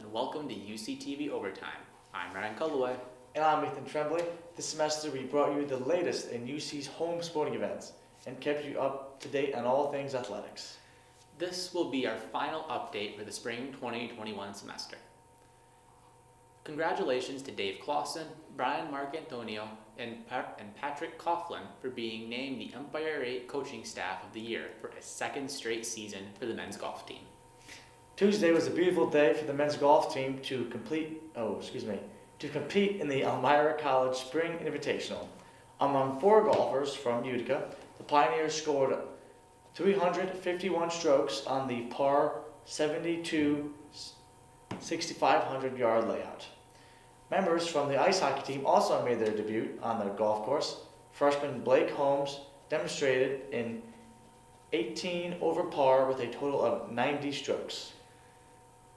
and welcome to UCTV Overtime. I'm Ryan Culloway. And I'm Ethan Tremblay. This semester we brought you the latest in UC's home sporting events and kept you up to date on all things athletics. This will be our final update for the spring 2021 semester. Congratulations to Dave Clausen, Brian Marcantonio, and Patrick Coughlin for being named the Empire 8 Coaching Staff of the Year for a second straight season for the men's golf team. Tuesday was a beautiful day for the men's golf team to compete in the Elmira College Spring Invitational. Among 4 golfers from Utica, the Pioneers scored 351 strokes on the par 72 6,500 yard layout. Members from the ice hockey team also made their debut on the golf course. Freshman Blake Holmes demonstrated in 18 over par with a total of 90 strokes.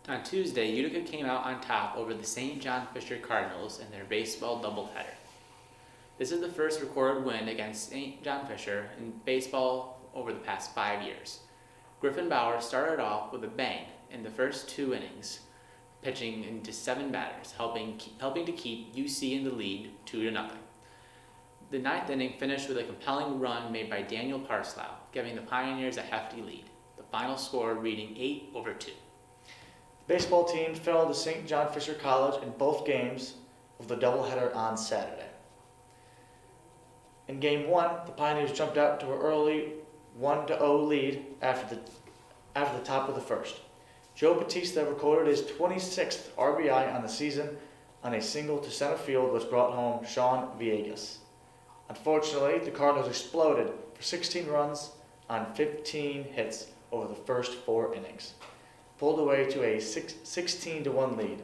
On Tuesday, Utica came out on top over the St. John Fisher Cardinals in their baseball doubleheader. This is the first recorded win against St. John Fisher in baseball over the past 5 years. Griffin Bauer started off with a bang in the first 2 innings, pitching into 7 batters, helping to keep UC in the lead 2-0. The 9th inning finished with a compelling run made by Daniel Parslow, giving the Pioneers a hefty lead, the final score reading 8-2. The baseball team fell to St. John Fisher College in both games of the doubleheader on Saturday. In Game 1, the Pioneers jumped out to an early 1-0 lead after the top of the first. Joe Batista recorded his 26th RBI on the season on a single to center field, which brought home Sean Villegas. Unfortunately, the Cardinals exploded for 16 runs on 15 hits over the first 4 innings, pulled away to a 16-1 lead.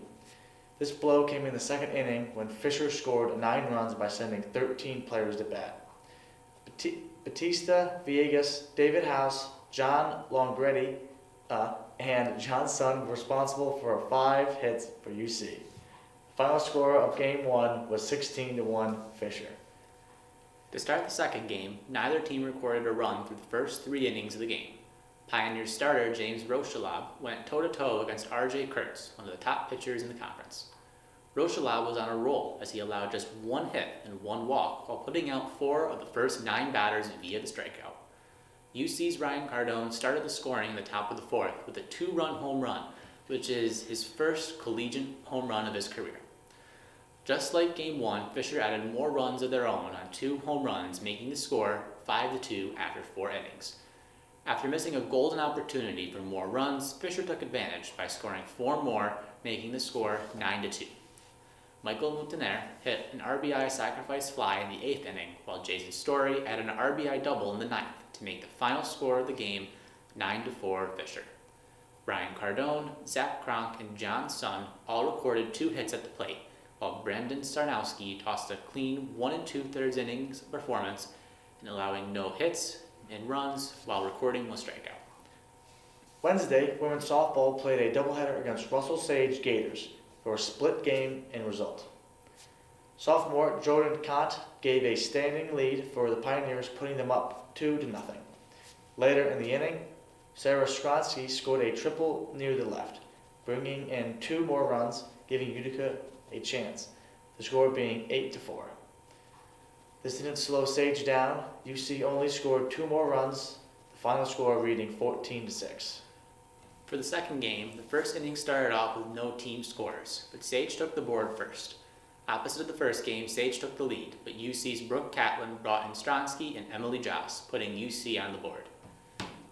This blow came in the 2nd inning when Fisher scored 9 runs by sending 13 players to bat. Batista, Villegas, David House, John Longretti, and John Sun were responsible for 5 hits for UC. The final score of Game 1 was 16-1 Fisher. To start the second game, neither team recorded a run through the first 3 innings of the game. Pioneers starter James Rochalab went toe-to-toe against R.J. Kurtz, one of the top pitchers in the conference. Rochalab was on a roll as he allowed just 1 hit and 1 walk while putting out 4 of the first 9 batters via the strikeout. UC's Ryan Cardone started the scoring in the top of the 4th with a 2-run home run, which is his first collegiate home run of his career. Just like Game 1, Fisher added more runs of their own on 2 home runs, making the score 5-2 after 4 innings. After missing a golden opportunity for more runs, Fisher took advantage by scoring 4 more, making the score 9-2. Michael Moutiner hit an RBI sacrifice fly in the 8th inning, while Jason Story added an RBI double in the 9th to make the final score of the game 9-4 Fisher. Ryan Cardone, Zach Kronk, and John Sun all recorded 2 hits at the plate, while Brendan Starnowski tossed a clean 1 2/3 innings performance and allowing no hits and runs while recording 1 strikeout. Wednesday, women's softball played a doubleheader against Russell Sage Gators for a split game in result. Sophomore Jordan Kant gave a standing lead for the Pioneers, putting them up 2-0. Later in the inning, Sarah Skronsky scored a triple near the left, bringing in 2 more runs, giving Utica a chance, the score being 8-4. This didn't slow Sage down. UC only scored 2 more runs, the final score reading 14-6. For the second game, the first inning started off with no team scores, but Sage took the board first. Opposite of the first game, Sage took the lead, but UC's Brooke Catlin brought in Stronsky and Emily Joss, putting UC on the board.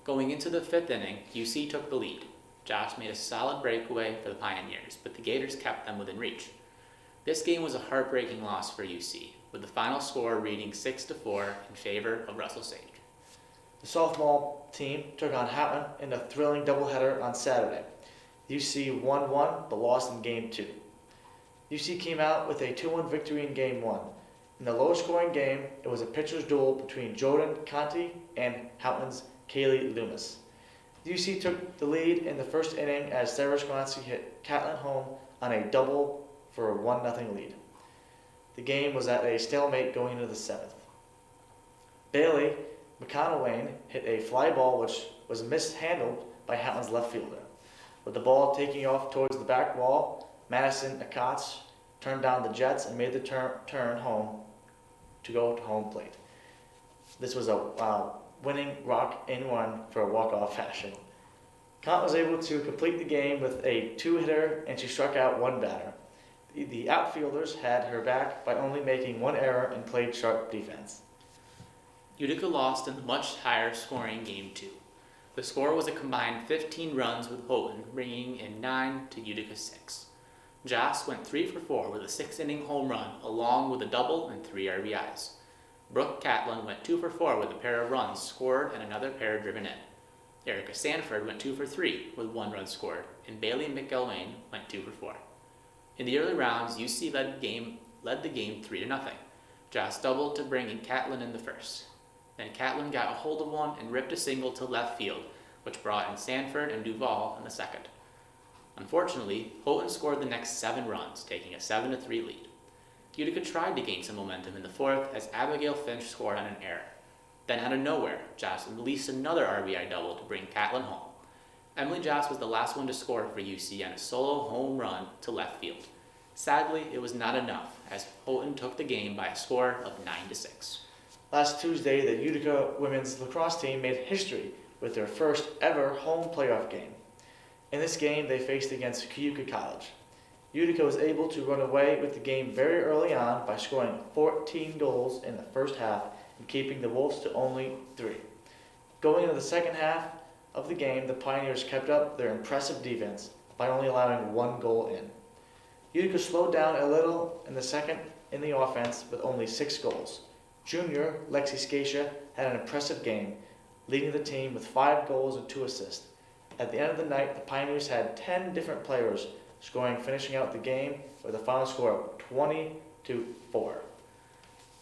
Going into the 5th inning, UC took the lead. Josh made a solid breakaway for the Pioneers, but the Gators kept them within reach. This game was a heartbreaking loss for UC, with the final score reading 6-4 in favor of Russell Sage. The sophomore team took on Hatton in a thrilling doubleheader on Saturday. UC won 1 but lost in Game 2. UC came out with a 2-1 victory in Game 1. In the low-scoring game, it was a pitcher's duel between Jordan Conti and Hatton's Kaylee Loomis. UC took the lead in the first inning as Sarah Skronsky hit Catlin home on a double for a 1-0 lead. The game was at a stalemate going into the 7th. Bailey McConaughey hit a fly ball which was mishandled by Hatton's left fielder. With the ball taking off towards the back wall, Madison Akats turned down the Jets and made the turn home to go to home plate. This was a winning rock in one for a walk-off fashion. Kant was able to complete the game with a two-hitter, and she struck out one batter. The outfielders had her back by only making one error and played sharp defense. Utica lost in the much higher scoring Game 2. The score was a combined 15 runs with Houghton bringing in 9 to Utica's 6. Joss went 3 for 4 with a 6-inning home run along with a double and 3 RBIs. Brooke Catlin went 2 for 4 with a pair of runs scored and another pair driven in. Erica Sanford went 2 for 3 with 1 run scored, and Bailey McElwain went 2 for 4. In the early rounds, UC led the game 3-0. Joss doubled to bring in Catlin in the first. Then Catlin got a hold of one and ripped a single to left field, which brought in Sanford and Duvall in the second. Unfortunately, Houghton scored the next 7 runs, taking a 7-3 lead. Utica tried to gain some momentum in the fourth as Abigail Finch scored on an error. Then out of nowhere, Joss released another RBI double to bring Catlin home. Emily Joss was the last one to score for UC on a solo home run to left field. Sadly, it was not enough, as Houghton took the game by a score of 9-6. Last Tuesday, the Utica women's lacrosse team made history with their first ever home playoff game. In this game, they faced against Cayuga College. Utica was able to run away with the game very early on by scoring 14 goals in the first half and keeping the Wolves to only 3. Going into the second half of the game, the Pioneers kept up their impressive defense by only allowing 1 goal in. Utica slowed down a little in the second in the offense with only 6 goals. Junior Lexi Scatia had an impressive game, leading the team with 5 goals and 2 assists. At the end of the night, the Pioneers had 10 different players scoring, finishing out the game with a final score of 20-4.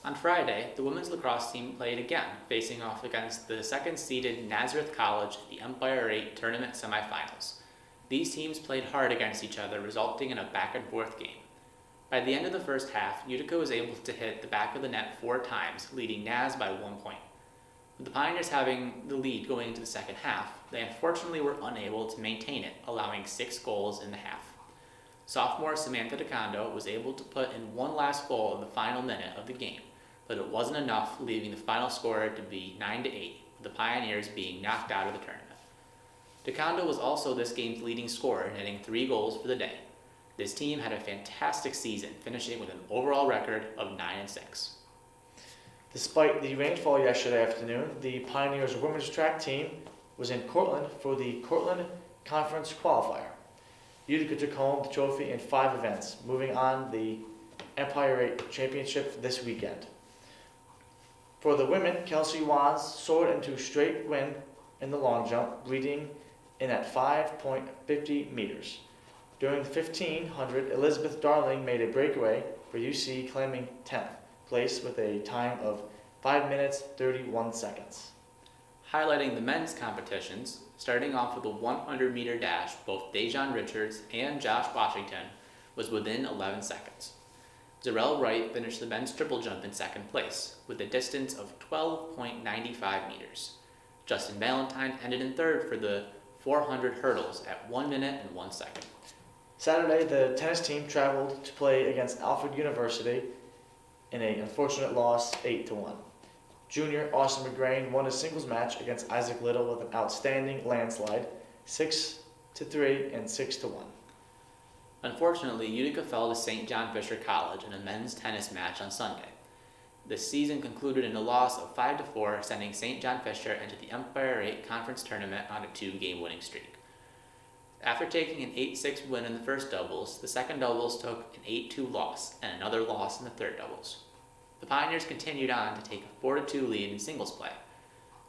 On Friday, the women's lacrosse team played again, facing off against the second-seeded Nazareth College at the Empire 8 tournament semifinals. These teams played hard against each other, resulting in a back-and-forth game. By the end of the first half, Utica was able to hit the back of the net 4 times, leading Naz by 1 point. With the Pioneers having the lead going into the second half, they unfortunately were unable to maintain it, allowing 6 goals in the half. Sophomore Samantha DeCondo was able to put in one last goal in the final minute of the game, but it wasn't enough, leaving the final score to be 9-8, with the Pioneers being knocked out of the tournament. DeCondo was also this game's leading scorer, netting 3 goals for the day. This team had a fantastic season, finishing with an overall record of 9-6. Despite the rainfall yesterday afternoon, the Pioneers women's track team was in Cortland for the Cortland Conference Qualifier. Utica took home the trophy in 5 events, moving on the Empire 8 Championship this weekend. For the women, Kelsey Wands soared into straight win in the long jump, leading in at 5.50 meters. During the 1500, Elizabeth Darling made a breakaway for UC, claiming 10th place with a time of 5 minutes 31 seconds. Highlighting the men's competitions, starting off with the 100-meter dash, both Dejan Richards and Josh Washington was within 11 seconds. Zarel Wright finished the men's triple jump in second place with a distance of 12.95 meters. Justin Valentine ended in third for the 400 hurdles at 1 minute and 1 second. Saturday, the tennis team traveled to play against Alfred University in an unfortunate loss, 8-1. Junior Austin McGrain won his singles match against Isaac Little with an outstanding landslide, 6-3 and 6-1. Unfortunately, Utica fell to St. John Fisher College in a men's tennis match on Sunday. The season concluded in a loss of 5-4, sending St. John Fisher into the Empire 8 Conference Tournament on a 2-game winning streak. After taking an 8-6 win in the first doubles, the second doubles took an 8-2 loss and another loss in the third doubles. The Pioneers continued on to take a 4-2 lead in singles play.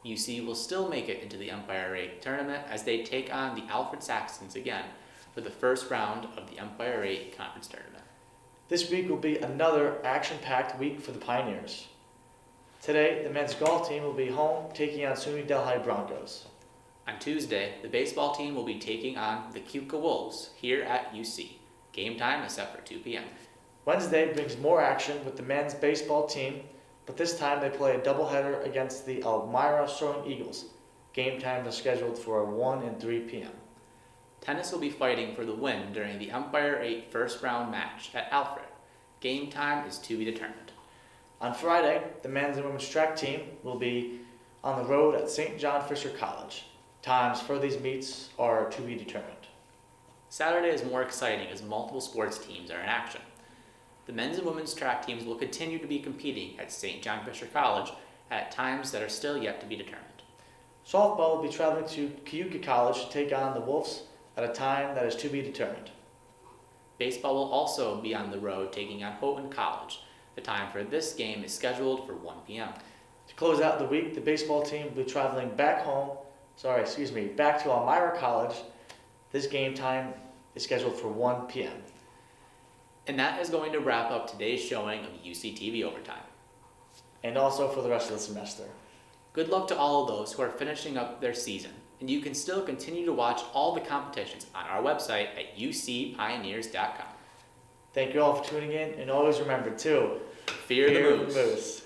UC will still make it into the Empire 8 tournament as they take on the Alfred Saxons again for the first round of the Empire 8 Conference Tournament. This week will be another action-packed week for the Pioneers. Today, the men's golf team will be home taking on SUNY Delhi Broncos. On Tuesday, the baseball team will be taking on the Keuka Wolves here at UC. Game time is set for 2 p.m. Wednesday brings more action with the men's baseball team, but this time they play a doubleheader against the Elmira Soaring Eagles. Game time is scheduled for 1 and 3 p.m. Tennis will be fighting for the win during the Empire 8 first round match at Alfred. Game time is to be determined. On Friday, the men's and women's track team will be on the road at St. John Fisher College. Times for these meets are to be determined. Saturday is more exciting as multiple sports teams are in action. The men's and women's track teams will continue to be competing at St. John Fisher College at times that are still yet to be determined. Softball will be traveling to Cayuga College to take on the Wolves at a time that is to be determined. Baseball will also be on the road taking on Houghton College. The time for this game is scheduled for 1 p.m. To close out the week, the baseball team will be traveling back to Elmira College. This game time is scheduled for 1 p.m. And that is going to wrap up today's showing of UCTV Overtime. And also for the rest of the semester. Good luck to all of those who are finishing up their season, and you can still continue to watch all the competitions on our website at ucpioneers.com. Thank you all for tuning in, and always remember to Fear the moose.